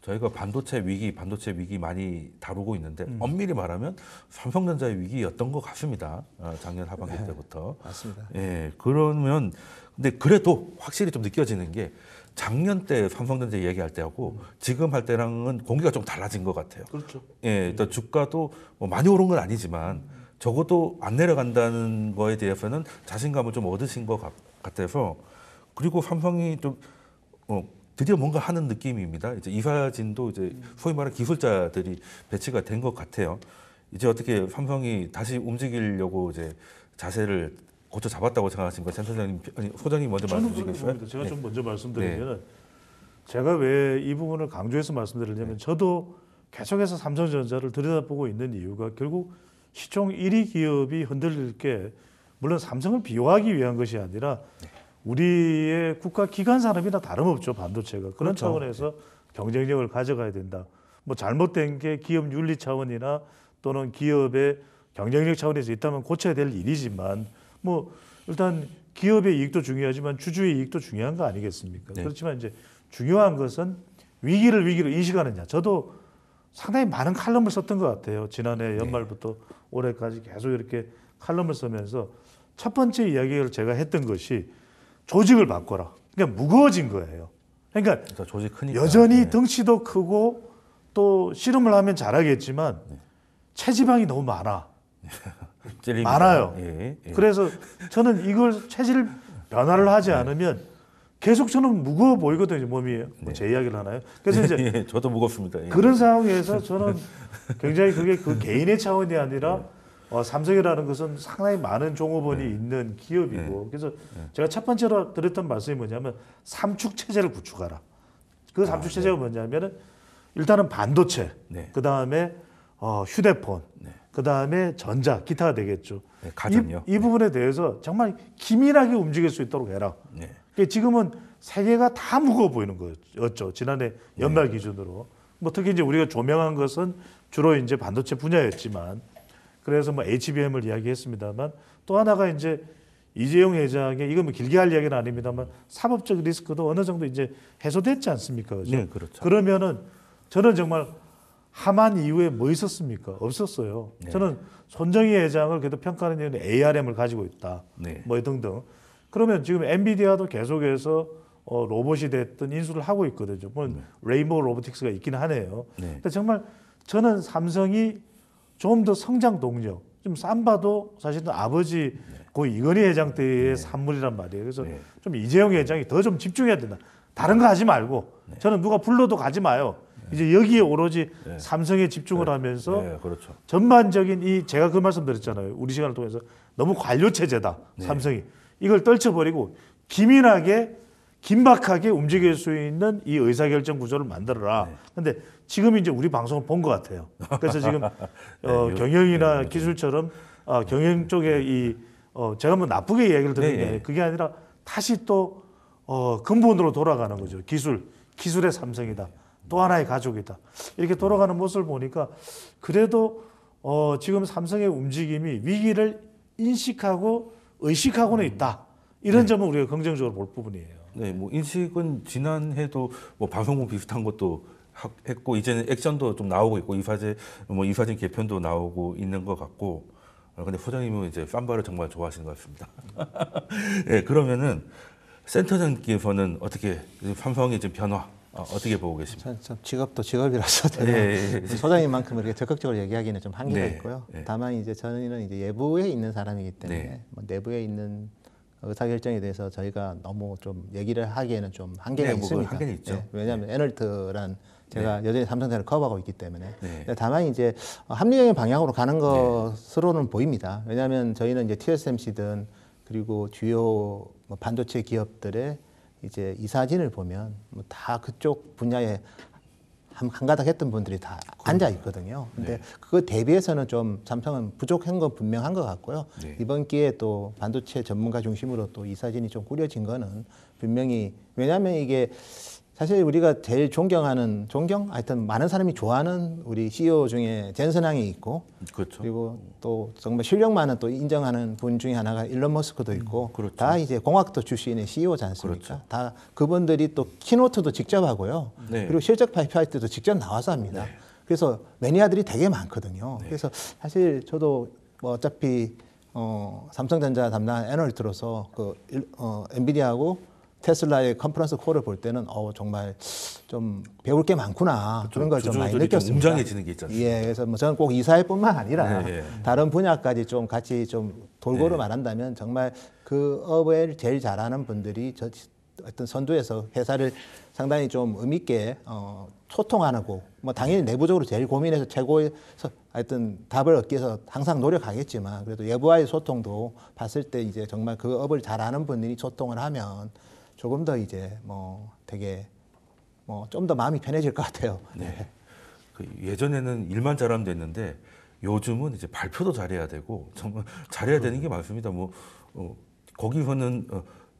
저희가 반도체 위기 많이 다루고 있는데 엄밀히 말하면 삼성전자의 위기였던 것 같습니다. 작년 하반기 때부터. 맞습니다. 예, 그러면 근데 그래도 확실히 좀 느껴지는 게 작년 때 삼성전자 얘기할 때하고 지금 할 때랑은 공기가 좀 달라진 것 같아요. 그렇죠. 예, 일단 주가도 뭐 많이 오른 건 아니지만 적어도 안 내려간다는 거에 대해서는 자신감을 좀 얻으신 것 같아서 그리고 삼성이 좀 드디어 뭔가 하는 느낌입니다. 이제 이사진도 이제 소위 말하는 기술자들이 배치가 된 것 같아요. 이제 어떻게 삼성이 다시 움직이려고 이제 자세를 고쳐 잡았다고 생각하십니까? 센터장님, 아니 소장님 먼저 말씀 주시겠어요? 제가 네. 좀 먼저 말씀드리면 제가 왜 이 부분을 강조해서 말씀드리냐면 저도 계속해서 삼성전자를 들여다보고 있는 이유가 결국 시총 1위 기업이 흔들릴 게 물론 삼성을 비호하기 위한 것이 아니라 우리의 국가 기관 산업이나 다름없죠. 반도체가. 그런 그렇죠. 차원에서 경쟁력을 가져가야 된다. 뭐 잘못된 게 기업 윤리 차원이나 또는 기업의 경쟁력 차원에서 있다면 고쳐야 될 일이지만 뭐 일단 기업의 이익도 중요하지만 주주의 이익도 중요한 거 아니겠습니까? 네. 그렇지만 이제 중요한 것은 위기를 인식하느냐. 저도 상당히 많은 칼럼을 썼던 것 같아요. 지난해 연말부터 올해까지 계속 이렇게 칼럼을 쓰면서 첫 번째 이야기를 제가 했던 것이 조직을 바꿔라. 그러니까 무거워진 거예요. 그러니까 조직 크니까. 여전히 덩치도 크고 또 씨름을 하면 잘하겠지만 체지방이 너무 많아. 많아요. 예. 그래서 저는 이걸 체질 변화를 하지 않으면 계속 저는 무거워 보이거든요. 몸이. 제 이야기를 하나요? 그래서 이제 저도 무겁습니다. 그런 상황에서 저는 굉장히 그게 그 개인의 차원이 아니라 삼성이라는 것은 상당히 많은 종업원이 있는 기업이고 그래서 제가 첫 번째로 드렸던 말씀이 뭐냐면 삼축 체제를 구축하라. 그 삼축 체제가 뭐냐면은 일단은 반도체, 그 다음에 휴대폰, 그 다음에 전자, 기타가 되겠죠. 가전요. 이 부분에 대해서 정말 기민하게 움직일 수 있도록 해라. 지금은 세계가 다 무거워 보이는 거였죠. 지난해 연말 기준으로. 뭐 특히 이제 우리가 조명한 것은 주로 이제 반도체 분야였지만 그래서 뭐 HBM을 이야기했습니다만 또 하나가 이제 이재용 회장의 이건 뭐 길게 할 이야기는 아닙니다만 사법적 리스크도 어느 정도 이제 해소됐지 않습니까? 그렇죠? 네, 그렇죠. 그러면은 저는 정말 하만 이후에 뭐 있었습니까? 없었어요. 저는 손정희 회장을 그래도 평가하는 이유는 ARM을 가지고 있다. 뭐 등등. 그러면 지금 엔비디아도 계속해서 로봇이 됐든 인수를 하고 있거든요. 물론 레인보우 로보틱스가 있긴 하네요. 근데 정말 저는 삼성이 좀 더 성장 동력, 좀 삼바도 사실은 아버지 고 이건희 회장 때의 산물이란 말이에요. 그래서 좀 이재용 회장이 더 좀 집중해야 된다. 다른 거 하지 말고 저는 누가 불러도 가지 마요. 이제 여기에 오로지 삼성에 집중을 하면서 그렇죠. 전반적인 이 제가 그 말씀 드렸잖아요. 우리 시간을 통해서 너무 관료 체제다. 삼성이 이걸 떨쳐버리고 기민하게 긴박하게 움직일 수 있는 이 의사결정 구조를 만들어라. 근데 지금 이제 우리 방송을 본 것 같아요. 그래서 지금 경영이나 기술처럼 경영 쪽에 이 제가 뭐 나쁘게 이야기를 드리는 게 아니라 그게 아니라 다시 또 근본으로 돌아가는 거죠. 기술의 삼성이다. 또 하나의 가족이다. 이렇게 돌아가는 모습을 보니까 그래도 지금 삼성의 움직임이 위기를 인식하고 의식하고는 있다. 이런 점은 우리가 긍정적으로 볼 부분이에요. 네, 뭐 인식은 지난해도 뭐 방송국 비슷한 것도 했고 이제는 액션도 좀 나오고 있고 이사진 개편도 나오고 있는 것 같고. 근데 소장님은 이제 삼바를 정말 좋아하시는 것 같습니다. 네, 그러면은 센터장님께서는 어떻게 삼성의 지금 변화 어떻게 보고 계십니까? 참 직업도 직업이라서 소장님만큼 이렇게 적극적으로 얘기하기는 좀 한계가 있고요. 다만 이제 저희는 이제 외부에 있는 사람이기 때문에 뭐 내부에 있는 의사결정에 대해서 저희가 너무 좀 얘기를 하기에는 좀 한계가 있습니다. 한계는 있죠. 왜냐하면 에널트란 제가 여전히 삼성전자를 커버하고 있기 때문에. 다만 이제 합리적인 방향으로 가는 것으로는 보입니다. 왜냐하면 저희는 이제 TSMC든 그리고 주요 뭐 반도체 기업들의 이제 이사진을 보면 뭐 다 그쪽 분야에 한가닥 했던 분들이 다 앉아 있거든요. 근데 그거 대비해서는 좀 삼성은 부족한 건 분명한 것 같고요. 이번 기회에 또 반도체 전문가 중심으로 또 이사진이 좀 꾸려진 거는 분명히 왜냐하면 이게 사실 우리가 제일 하여튼 많은 사람이 좋아하는 우리 CEO 중에 젠슨왕이 있고, 그렇죠. 그리고 또 정말 실력 많은 또 인정하는 분 중에 하나가 일론 머스크도 있고, 그렇죠. 다 이제 공학도 출신의 CEO지 않습니까? 그렇죠. 다 그분들이 또 키노트도 직접 하고요. 네. 그리고 실적 발표할 때도 직접 나와서 합니다. 네. 그래서 매니아들이 되게 많거든요. 네. 그래서 사실 저도 뭐 어차피 삼성전자 담당 애널리스트로서 엔비디아하고 테슬라의 컨퍼런스 콜을 볼 때는 정말 좀 배울 게 많구나, 그런 걸 좀 많이 주주들이 좀 느꼈습니다. 웅장해지는 게 있지 않습니까? 예, 그래서 뭐 저는 꼭 이사회뿐만 아니라 네, 네. 다른 분야까지 좀 같이 좀 돌고루 네. 말한다면 정말 그 업을 제일 잘하는 분들이 어떤 선두에서 회사를 상당히 좀 의미 있게 소통하고, 뭐 당연히 내부적으로 제일 고민해서 최고의 하여튼 답을 얻기 위해서 항상 노력하겠지만, 그래도 외부와의 소통도 봤을 때 이제 정말 그 업을 잘하는 분들이 소통을 하면 조금 더 이제 뭐 되게 뭐 좀 더 마음이 편해질 것 같아요. 네. 그 예전에는 일만 잘하면 됐는데 요즘은 이제 발표도 잘해야 되고 정말 잘해야 되는 게 많습니다. 뭐 거기서는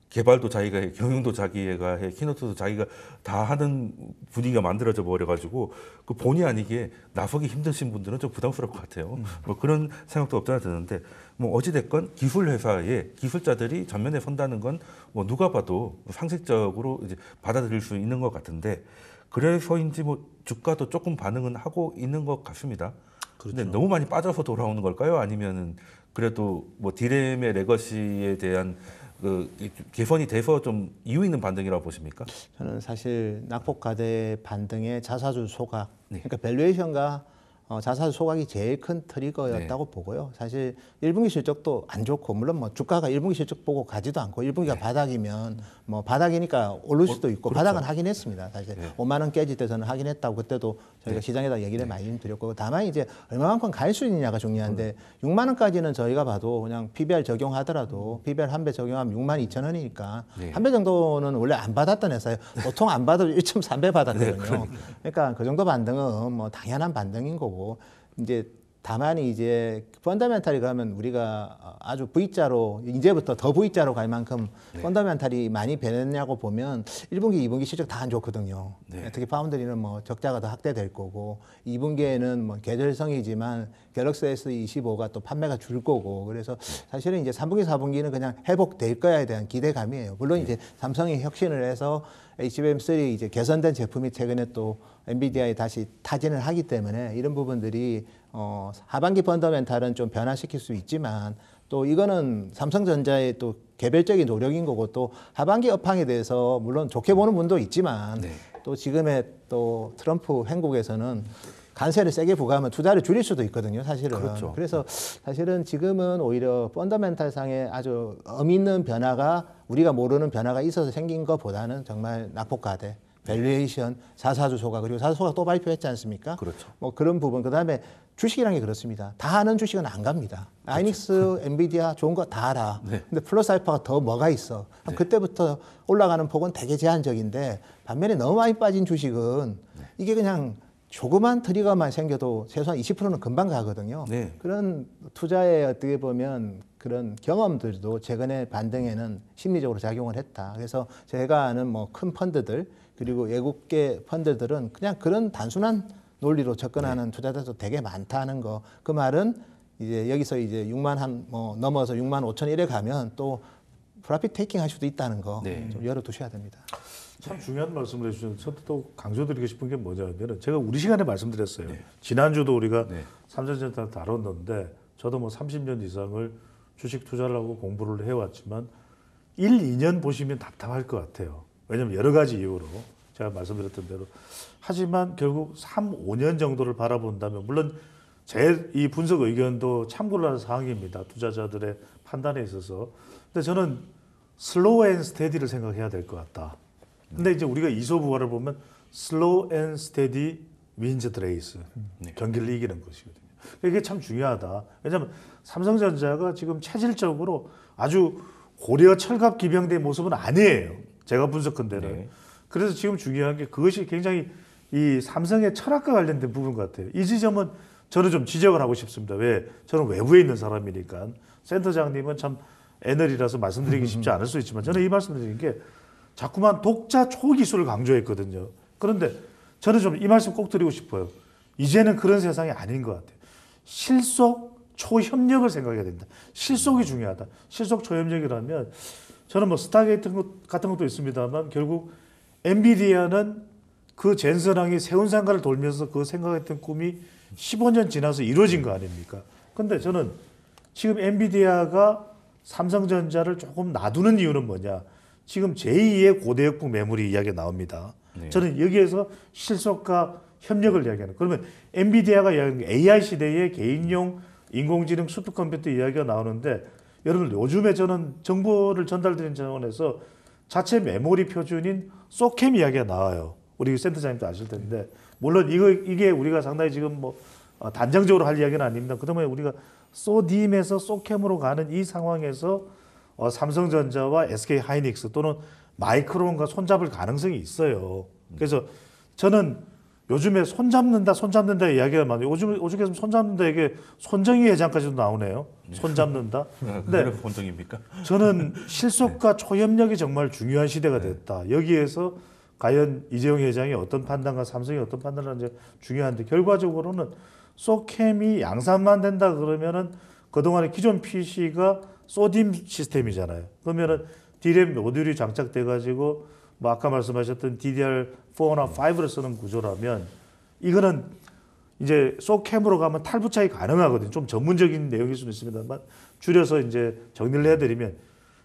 개발도 자기가 해, 경영도 자기가 해, 키노트도 자기가 다 하는 분위기가 만들어져 버려가지고 그 본의 아니게 나서기 힘드신 분들은 좀 부담스러울 것 같아요. 뭐 그런 생각도 없잖아 드는데, 뭐 어찌됐건 기술 회사에 기술자들이 전면에 선다는 건 뭐 누가 봐도 상식적으로 이제 받아들일 수 있는 것 같은데, 그래서인지 뭐 주가도 조금 반응은 하고 있는 것 같습니다. 그런데 너무 많이 빠져서 돌아오는 걸까요? 아니면은 그래도 뭐 디램의 레거시에 대한 그 개선이 돼서 좀 이유 있는 반등이라고 보십니까? 저는 사실 낙폭과대 반등의 자사주 소각, 네. 그러니까 밸류에이션과 자사주 소각이 제일 큰 트리거였다고 보고요. 사실 1분기 실적도 안 좋고, 물론 뭐 주가가 1분기 실적 보고 가지도 않고 1분기가 바닥이면 뭐 바닥이니까 오를 수도 있고, 그렇죠. 바닥은 하긴 했습니다. 사실 5만 원 깨질 때 저는 하긴 했다고 그때도 저희가 시장에다 얘기를 많이 드렸고, 다만 이제 얼마만큼 갈 수 있느냐가 중요한데 6만 원까지는 저희가 봐도 그냥 PBR 적용하더라도 PBR 한 배 적용하면 6만 2천 원이니까 한 배 정도는 원래 안 받았던 회사예요. 보통 안 받아도 1.3배 받았거든요. 그러니까 그 정도 반등은 뭐 당연한 반등인 거고, 이제 다만 이제 펀더멘탈이 가면 우리가 아주 V자로 이제부터 더 V자로 갈 만큼 펀더멘탈이 많이 변했냐고 보면 1분기, 2분기 실적 다 안 좋거든요. 특히 파운드리는 뭐 적자가 더 확대될 거고, 2분기에는 뭐 계절성이지만 갤럭시 S25가 또 판매가 줄 거고, 그래서 사실은 이제 3분기, 4분기는 그냥 회복될 거야에 대한 기대감이에요. 물론 이제 삼성이 혁신을 해서 HBM3 이제 개선된 제품이 최근에 또 엔비디아에 다시 타진을 하기 때문에 이런 부분들이 하반기 펀더멘탈은 좀 변화시킬 수 있지만, 또 이거는 삼성전자의 또 개별적인 노력인 거고, 또 하반기 업황에 대해서 물론 좋게 보는 분도 있지만 또 지금의 또 트럼프 행국에서는 관세를 세게 부과하면 투자를 줄일 수도 있거든요, 사실은. 그렇죠. 그래서 사실은 지금은 오히려 펀더멘탈 상의 아주 의미 있는 변화가, 우리가 모르는 변화가 있어서 생긴 것보다는 정말 낙폭과대, 밸류에이션, 자사주 소각, 그리고 자사주 소각 또 발표했지 않습니까? 그렇죠. 뭐 그런 부분. 그다음에 주식이라는 게 그렇습니다. 다 아는 주식은 안 갑니다. 아이닉스, 엔비디아 좋은 거 다 알아. 근데 플러스 알파가 더 뭐가 있어. 그때부터 올라가는 폭은 되게 제한적인데, 반면에 너무 많이 빠진 주식은 이게 그냥 조그만 트리거만 생겨도 최소한 20%는 금방 가거든요. 그런 투자에 어떻게 보면 그런 경험들도 최근에 반등에는 심리적으로 작용을 했다. 그래서 제가 아는 뭐 큰 펀드들, 그리고 외국계 펀드들은 그냥 그런 단순한 논리로 접근하는 투자자도 되게 많다는 거. 그 말은 이제 여기서 이제 6만 넘어서 6만 5천 1에 가면 또 프로핏 테이킹 할 수도 있다는 거 좀 열어두셔야 됩니다. 참 중요한 말씀을 해주셨는데, 저도 또 강조드리고 싶은 게 뭐냐면, 제가 우리 시간에 말씀드렸어요. 지난주도 우리가 삼성전자 다뤘는데, 저도 뭐 30년 이상을 주식 투자를 하고 공부를 해왔지만 1, 2년 보시면 답답할 것 같아요. 왜냐하면 여러 가지 이유로 제가 말씀드렸던 대로. 하지만 결국 3, 5년 정도를 바라본다면, 물론 제 이 분석 의견도 참고를 하는 사항입니다. 투자자들의 판단에 있어서. 근데 저는 슬로우 앤 스테디를 생각해야 될 것 같다. 근데 이제 우리가 이소부화를 보면 슬로우 앤 스테디 윈즈 드레이스, 경기를 이기는 것이거든요. 이게 참 중요하다. 왜냐하면 삼성전자가 지금 체질적으로 아주 고려 철갑 기병대의 모습은 아니에요. 제가 분석한 데는. 그래서 지금 중요한 게 그것이 굉장히 이 삼성의 철학과 관련된 부분 같아요. 이 지점은 저는 좀 지적을 하고 싶습니다. 왜? 저는 외부에 있는 사람이니까. 센터장님은 참 애널이라서 말씀드리기 쉽지 않을 수 있지만, 저는 이 말씀드리는 게 자꾸만 독자 초기술을 강조했거든요. 그런데 저는 좀 이 말씀 꼭 드리고 싶어요. 이제는 그런 세상이 아닌 것 같아요. 실속 초협력을 생각해야 된다. 실속이 중요하다. 실속 초협력이라면 저는 뭐 스타게이트 같은 것도 있습니다만 결국 엔비디아는 그 젠슨왕이 세운상가를 돌면서 그 생각했던 꿈이 15년 지나서 이루어진 거 아닙니까? 근데 저는 지금 엔비디아가 삼성전자를 조금 놔두는 이유는 뭐냐? 지금 제2의 고대역부 메모리 이야기가 나옵니다. 네. 저는 여기에서 실속과 협력을 이야기하는. 그러면 엔비디아가 이야기하는 게 AI 시대의 개인용 인공지능 슈퍼컴퓨터 이야기가 나오는데 여러분 요즘에 저는 정보를 전달드리는 차원에서 자체 메모리 표준인 소캠 이야기가 나와요. 우리 센터장님도 아실 텐데 물론 이게 우리가 상당히 지금 뭐 단정적으로 할 이야기는 아닙니다. 그다음에 우리가 소딤에서 소캠으로 가는 이 상황에서 삼성전자와 SK 하이닉스 또는 마이크론과 손잡을 가능성이 있어요. 그래서 저는 요즘에 손잡는다 이야기가 많아요. 오죽해서 손잡는다 이게 손정희 회장까지도 나오네요. 손잡는다. 근데 본정입니까? 저는 실속과 초협력이 정말 중요한 시대가 됐다. 여기에서 과연 이재용 회장이 어떤 판단과 삼성이 어떤 판단을 하는지 중요한데 결과적으로는 소캠이 양산만 된다 그러면은 그동안의 기존 PC가 소딤 시스템이잖아요. 그러면은 D램 모듈이 장착돼 가지고 뭐 아까 말씀하셨던 DDR4나 5를 쓰는 구조라면 이거는 이제 소캠으로 가면 탈부착이 가능하거든요. 좀 전문적인 내용일 수는 있습니다만 줄여서 이제 정리를 해드리면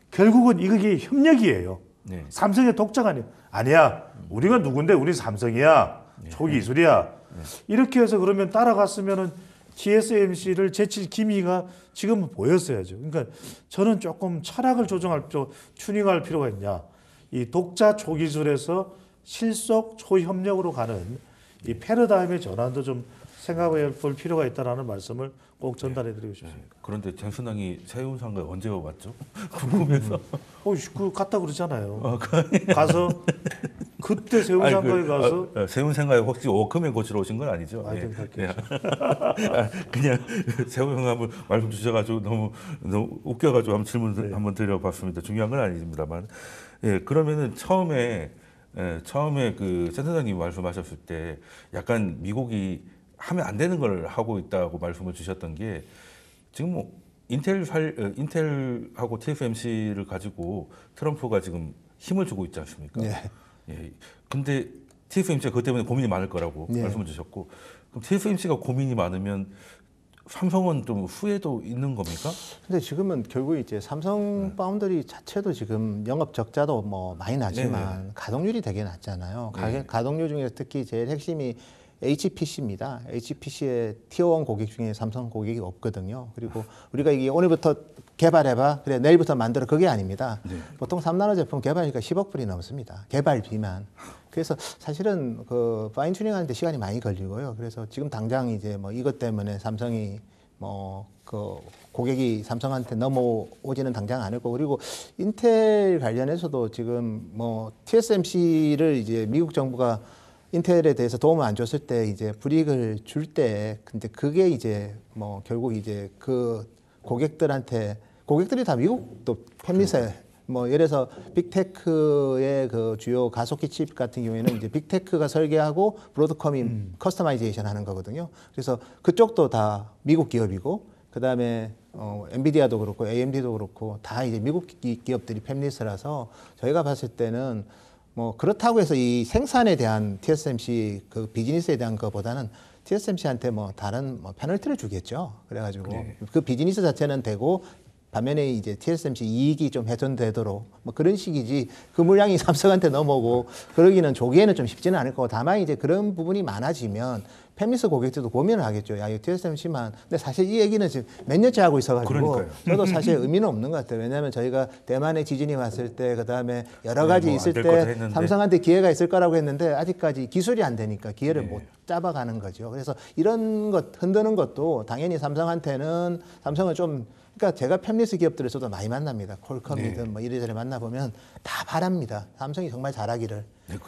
결국은 이게 협력이에요. 네. 삼성의 독자가 아니야. 우리가 누군데 우리 삼성이야. 초기술이야. 이렇게 해서 그러면 따라갔으면은 TSMC를 제칠 기미가 지금 보였어야죠. 그러니까 저는 조금 철학을 튜닝할 필요가 있냐. 이 독자 초기술에서 실속 초협력으로 가는 이 패러다임의 전환도 좀 생각해 볼 필요가 있다는 말씀을 꼭 전달해 드리고 싶습니다. 그런데 젠슨왕이 세운상가 언제 왔죠? 궁금해서. 그 갔다 그러잖아요. 가서 그때 세운상가에 가서 세운상가에 혹시 워크맨 고치러 오신 건 아니죠? 그냥 세운상가 말씀 주셔가지고 너무 웃겨가지고 한번 질문 한번 드려봤습니다. 중요한 건 아닙니다만. 예, 그러면은 처음에 그 센터장님 말씀하셨을 때 약간 미국이 하면 안 되는 걸 하고 있다고 말씀을 주셨던 게 지금 뭐 인텔하고 TSMC를 가지고 트럼프가 지금 힘을 주고 있지 않습니까? 네. 예. 근데 TSMC가 그것 때문에 고민이 많을 거라고 말씀을 주셨고 그럼 TSMC가 고민이 많으면 삼성은 좀 후회도 있는 겁니까? 근데 지금은 결국 이제 삼성 파운드리 자체도 지금 영업 적자도 뭐 많이 나지만 가동률이 되게 낮잖아요. 가동률 중에서 특히 제일 핵심이 HPC입니다. HPC의 티어 1 고객 중에 삼성 고객이 없거든요. 그리고 우리가 이게 오늘부터 개발해봐, 그래 내일부터 만들어 그게 아닙니다. 보통 3나노 제품 개발하니까 10억 불이 넘습니다. 개발비만. 그래서 사실은 그 파인 튜닝하는데 시간이 많이 걸리고요. 그래서 지금 당장 이제 뭐 이것 때문에 삼성이 뭐 그 고객이 삼성한테 넘어오지는 당장 않을 거고 그리고 인텔 관련해서도 지금 뭐 TSMC를 이제 미국 정부가 인텔에 대해서 도움을 안 줬을 때 이제 불이익을 줄 때 근데 그게 이제 뭐 결국 이제 그 고객들이 다 미국 또 팹리세 뭐 예를 들어서 빅테크의 그 주요 가속기 칩 같은 경우에는 이제 빅테크가 설계하고 브로드컴이 커스터마이제이션 하는 거거든요. 그래서 그쪽도 다 미국 기업이고 그다음에 엔비디아도 그렇고 AMD도 그렇고 다 이제 미국 기업들이 팹리스라서 저희가 봤을 때는 뭐 그렇다고 해서 이 생산에 대한 TSMC 그 비즈니스에 대한 것보다는 TSMC한테 뭐 다른 뭐 페널티를 주겠죠. 그래가지고 그 비즈니스 자체는 되고 반면에 이제 TSMC 이익이 좀 훼손되도록 뭐 그런 식이지 그 물량이 삼성한테 넘어오고 그러기는 조기에는 좀 쉽지는 않을 거고 다만 이제 그런 부분이 많아지면 팹리스 고객들도 고민을 하겠죠. 야, 이 TSMC만. 근데 사실 이 얘기는 지금 몇 년째 하고 있어가지고 그러니까요. 저도 사실 의미는 없는 것 같아요. 왜냐하면 저희가 대만에 지진이 왔을 때 그다음에 여러 가지 있을 때 삼성한테 기회가 있을 거라고 했는데 아직까지 기술이 안 되니까 기회를 못 잡아가는 거죠. 그래서 이런 것 흔드는 것도 당연히 삼성은 좀 그러니까 제가 팹리스 기업들에서도 많이 만납니다. 콜컴이든 뭐 이래저래 만나보면 다 바랍니다. 삼성이 정말 잘하기를.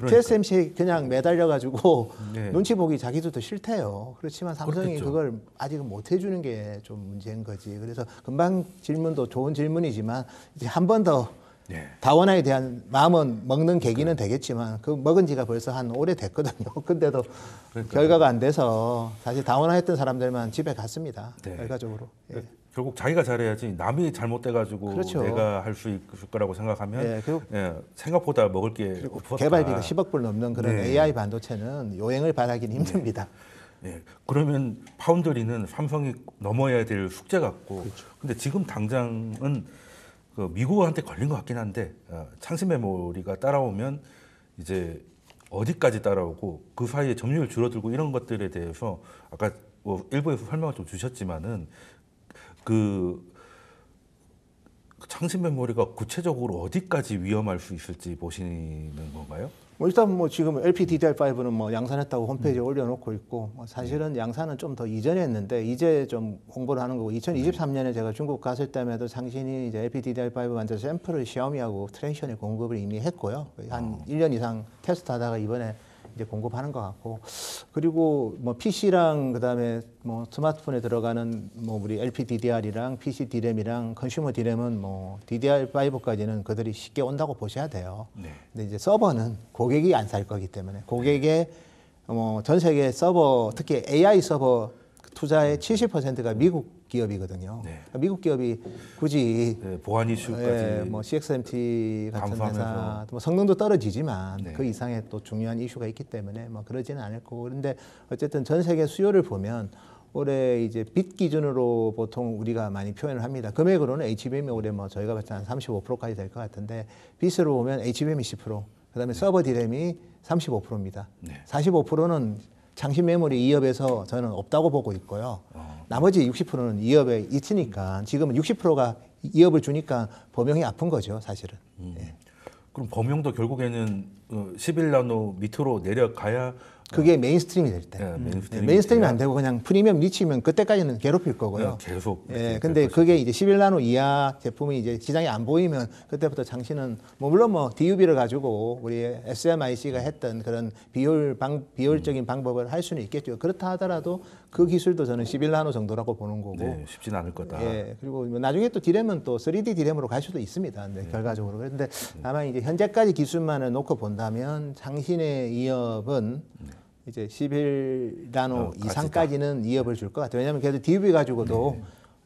TSMC 그냥 매달려가지고 눈치 보기 자기들도 싫대요. 그렇지만 삼성이 그렇겠죠. 그걸 아직은 못 해주는 게 좀 문제인 거지. 그래서 금방 질문도 좋은 질문이지만 이제 한 번 더 네. 다원화에 대한 마음은 먹는 계기는 되겠지만 그 먹은 지가 벌써 한 오래됐거든요. 근데도 결과가 안 돼서 사실 다원화했던 사람들만 집에 갔습니다. 네. 결과적으로. 예. 결국 자기가 잘해야지 남이 잘못돼가지고 그렇죠. 내가 할 수 있을 거라고 생각하면 예, 그리고 생각보다 먹을 게 없었다. 개발비가 10억 불 넘는 그런 네. AI 반도체는 요행을 바라기는 힘듭니다. 네. 그러면 파운드리는 삼성이 넘어야 될 숙제 같고, 근데 지금 당장은 그 미국한테 걸린 것 같긴 한데 창신 메모리가 따라오면 이제 어디까지 따라오고 그 사이에 점유율 줄어들고 이런 것들에 대해서 아까 뭐 일부에서 설명을 좀 주셨지만은 그 창신 메모리가 구체적으로 어디까지 위험할 수 있을지 보시는 건가요? 뭐 일단 뭐 지금 LPDDR5는 뭐 양산했다고 홈페이지에 올려놓고 있고 뭐 사실은 양산은 좀 더 이전에 했는데 이제 좀 홍보를 하는 거고 2023년에 제가 중국 갔을 때에도 창신이 이제 LPDDR5 만든 샘플을 샤오미하고 트랜션에 공급을 이미 했고요. 한 1년 이상 테스트하다가 이번에 이제 공급하는 것 같고 그리고 뭐 PC랑 그다음에 뭐 스마트폰에 들어가는 뭐 우리 LPDDR이랑 PC D램이랑 컨슈머 D램은 뭐 DDR5까지는 그들이 쉽게 온다고 보셔야 돼요. 네. 근데 이제 서버는 고객이 안 살 거기 때문에 고객의 뭐 전 세계 서버 특히 AI 서버 투자의 70%가 미국 기업이거든요. 네. 미국 기업이 굳이 네, 보안 이슈까지 뭐 CXMT 같은 감수하면서. 회사 뭐 성능도 떨어지지만 네. 그 이상의 또 중요한 이슈가 있기 때문에 뭐 그러지는 않을 거고 그런데 어쨌든 전 세계 수요를 보면 올해 이제 빚 기준으로 보통 우리가 많이 표현을 합니다. 금액으로는 HBM이 올해 뭐 저희가 봤을 때 한 35%까지 될 것 같은데 빚으로 보면 HBM이 10%, 그다음에 서버 디램이 35%입니다. 네. 45%는 창신 메모리 2업에서 저는 없다고 보고 있고요. 나머지 60%는 2업에 있으니까 지금은 60%가 2업을 주니까 범용이 아픈 거죠, 사실은. 예. 그럼 범용도 결국에는 11나노 밑으로 내려가야 그게 메인스트림이 될 때. 메인스트림이 안 되고 그냥 프리미엄 리치면 그때까지는 괴롭힐 거고요. 계속. 예, 근데 그게 이제 11나노 이하 제품이 이제 시장에 안 보이면 그때부터 창신은 뭐 물론 뭐 DUV를 가지고 우리 SMIC가 했던 그런 비효율적인 방법을 할 수는 있겠죠. 그렇다 하더라도 그 기술도 저는 11나노 정도라고 보는 거고. 네, 쉽지는 않을 거다. 예, 그리고 뭐 나중에 또 디램은 또 3D 디램으로 갈 수도 있습니다. 네, 결과적으로. 그런데 다만 이제 현재까지 기술만을 놓고 본다면 창신의 2업은 이제 11나노 이상까지는 2업을 줄 것 같아요. 왜냐하면 계속 DUV 가지고도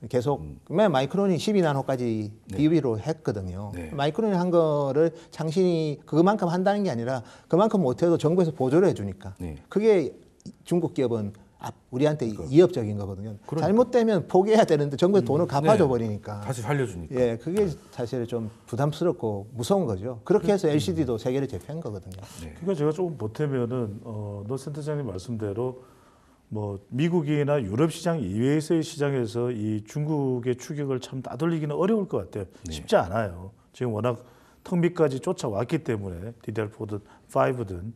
계속 맨 마이크론이 12나노까지 DUV로 했거든요. 네. 마이크론이 한 거를 창신이 그만큼 한다는 게 아니라 그만큼 못해도 정부에서 보조를 해주니까 네. 그게 중국 기업은 우리한테 이업적인 거거든요. 그러니까. 잘못되면 포기해야 되는데 정부에 돈을 갚아줘 버리니까. 다시 살려주니까. 예, 그게 사실 좀 부담스럽고 무서운 거죠. 그렇게 해서 LCD도 세계를 제패한 거거든요. 네. 그러니까 제가 조금 보태면은 노 센터장님 말씀대로 뭐 미국이나 유럽 시장 이외에서의 시장에서 이 중국의 추격을 참 따돌리기는 어려울 것 같아요. 쉽지 않아요. 지금 워낙 턱 밑까지 쫓아왔기 때문에 DDR4든 5든.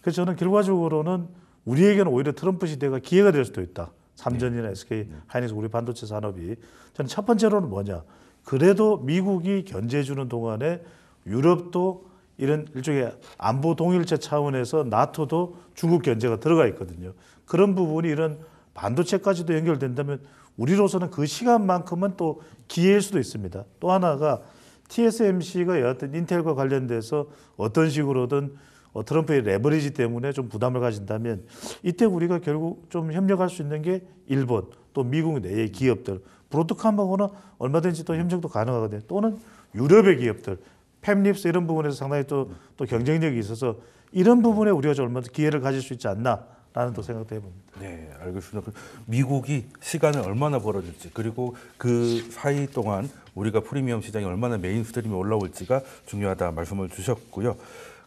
그래서 저는 결과적으로는 우리에게는 오히려 트럼프 시대가 기회가 될 수도 있다. 삼전이나 SK 하이닉스 우리 반도체 산업이. 저는 첫 번째로는 뭐냐. 그래도 미국이 견제해 주는 동안에 유럽도 이런 일종의 안보 동일체 차원에서 나토도 중국 견제가 들어가 있거든요. 그런 부분이 이런 반도체까지도 연결된다면 우리로서는 그 시간만큼은 또 기회일 수도 있습니다. 또 하나가 TSMC가 여하튼 인텔과 관련돼서 어떤 식으로든 트럼프의 레버리지 때문에 좀 부담을 가진다면 이때 우리가 결국 좀 협력할 수 있는 게 일본 또 미국 내의 기업들 브로드컴하고는 얼마든지 또 협력도 가능하거든요. 또는 유럽의 기업들 팹립스 이런 부분에서 상당히 또 경쟁력이 있어서 이런 부분에 우리가 좀 얼마든지 기회를 가질 수 있지 않나라는 또 생각도 해봅니다. 네, 알겠습니다. 미국이 시간을 얼마나 벌어줄지 그리고 그 사이 동안 우리가 프리미엄 시장이 얼마나 메인스트림에 올라올지가 중요하다 말씀을 주셨고요.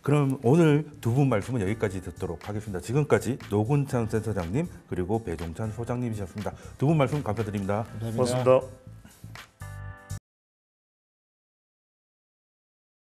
그럼 오늘 두 분 말씀은 여기까지 듣도록 하겠습니다. 지금까지 노군창 센터장님 그리고 배종찬 소장님이셨습니다. 두 분 말씀 감사드립니다. 고맙습니다.